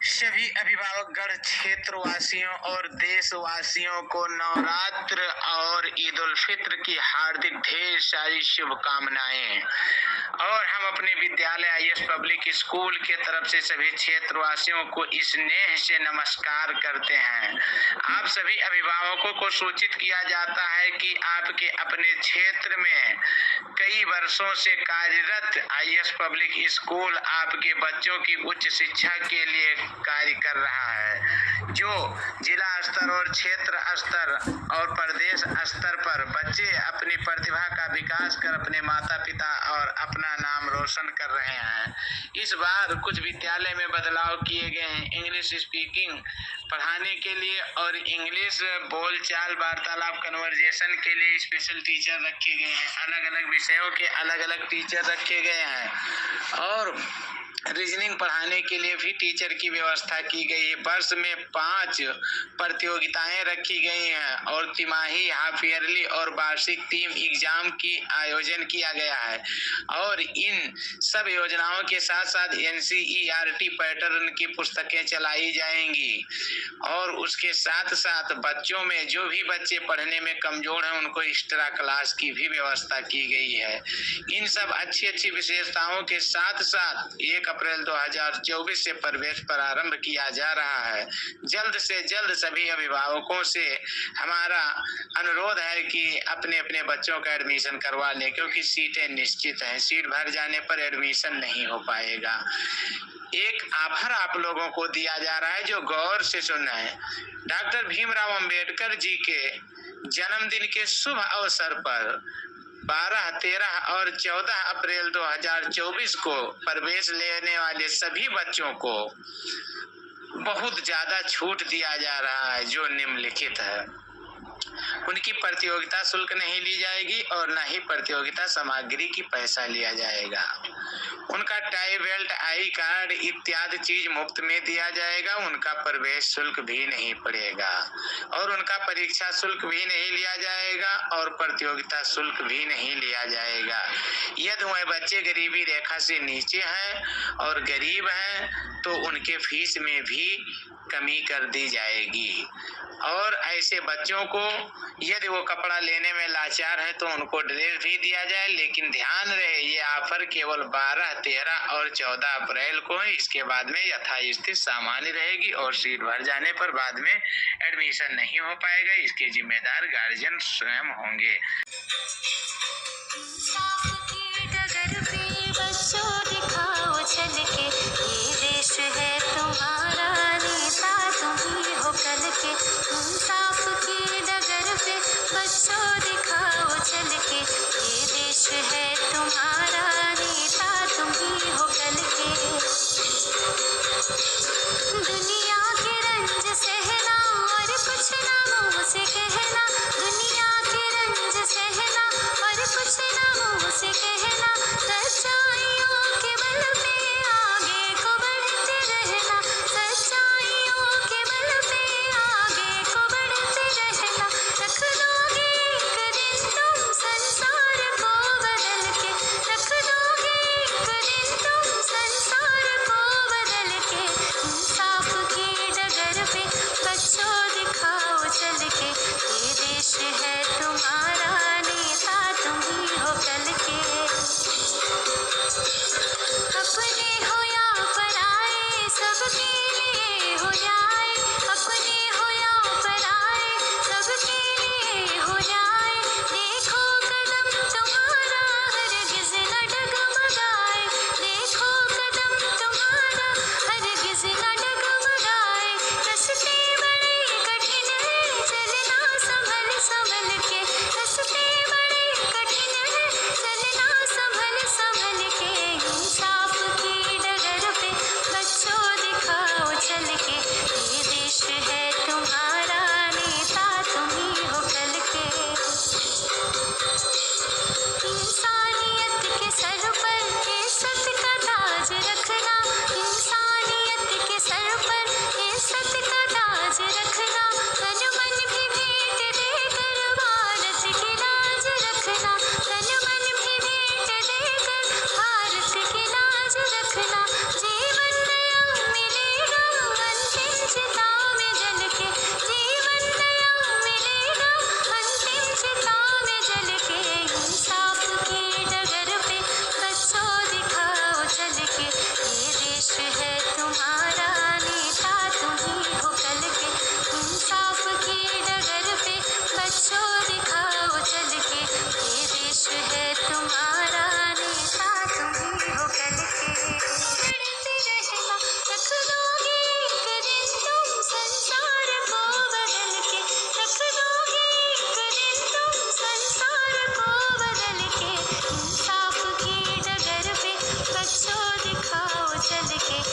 सभी अभिभावकगण क्षेत्रवासियों और देशवासियों को नवरात्र और ईद उल फित्र की हार्दिक ढेर सारी शुभकामनाएं। और हम अपने विद्यालय आईएएस पब्लिक स्कूल के तरफ से सभी क्षेत्रवासियों को स्नेह से नमस्कार करते हैं। आप सभी अभिभावकों को सूचित किया जाता है कि आपके अपने क्षेत्र में कई वर्षों से कार्यरत आईएएस पब्लिक स्कूल आपके बच्चों की उच्च शिक्षा के लिए कार्य कर रहा है, जो जिला स्तर और क्षेत्र स्तर और प्रदेश स्तर पर बच्चे अपनी प्रतिभा का विकास कर अपने माता पिता और अपना नाम रोशन कर रहे हैं। इस बार कुछ विद्यालय में बदलाव किए गए हैं। इंग्लिश स्पीकिंग पढ़ाने के लिए और इंग्लिश बोलचाल वार्तालाप कन्वर्जेशन के लिए स्पेशल टीचर रखे गए हैं। अलग अलग विषयों के अलग अलग टीचर रखे गए हैं और रीजनिंग पढ़ाने के लिए भी टीचर की व्यवस्था की गई है। वर्ष में 5 प्रतियोगिताएं रखी गई हैं और तिमाही, हाफ ईयरली और वार्षिक 3 एग्जाम की आयोजन किया गया है। और इन सब योजनाओं के साथ साथ NCERT पैटर्न की पुस्तकें चलाई जाएंगी और उसके साथ साथ बच्चों में जो भी बच्चे पढ़ने में कमजोर हैं उनको एक्स्ट्रा क्लास की भी व्यवस्था की गई है। इन सब अच्छी विशेषताओं के साथ साथ 1 अप्रैल 2024 से प्रवेश प्रारंभ किया जा रहा है। जल्द से जल्द सभी अभिभावकों से हमारा अनुरोध है कि अपने अपने बच्चों का एडमिशन करवा लें, क्योंकि सीटें निश्चित हैं। सीट भर जाने पर एडमिशन नहीं हो पाएगा। एक ऑफर आप लोगों को दिया जा रहा है, जो गौर से सुनना है। डॉक्टर भीमराव अंबेडकर जी के जन्मदिन के शुभ अवसर पर 12, 13 और 14 अप्रैल 2024 को प्रवेश लेने वाले सभी बच्चों को बहुत ज्यादा छूट दिया जा रहा है, जो निम्नलिखित है। उनकी प्रतियोगिता शुल्क नहीं ली जाएगी और न ही प्रतियोगिता सामग्री की पैसा लिया जाएगा। उनका टाई बेल्ट, आई कार्ड इत्यादि चीज मुफ्त में दिया जाएगा। उनका प्रवेश शुल्क भी नहीं पड़ेगा और उनका परीक्षा शुल्क भी नहीं लिया जाएगा और प्रतियोगिता शुल्क भी नहीं लिया जाएगा। यदि वह बच्चे गरीबी रेखा से नीचे हैं और गरीब हैं तो उनके फीस में भी कमी कर दी जाएगी। और ऐसे बच्चों को यदि वो कपड़ा लेने में लाचार है तो उनको ड्रेस भी दिया जाए। लेकिन ध्यान रहे, ये ऑफर केवल 12, 13 और 14 अप्रैल को है। इसके बाद में यथास्थिति सामान्य रहेगी और सीट भर जाने पर बाद में एडमिशन नहीं हो पाएगा। इसके जिम्मेदार गार्जियन स्वयं होंगे।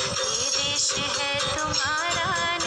ये देश है तुम्हारा,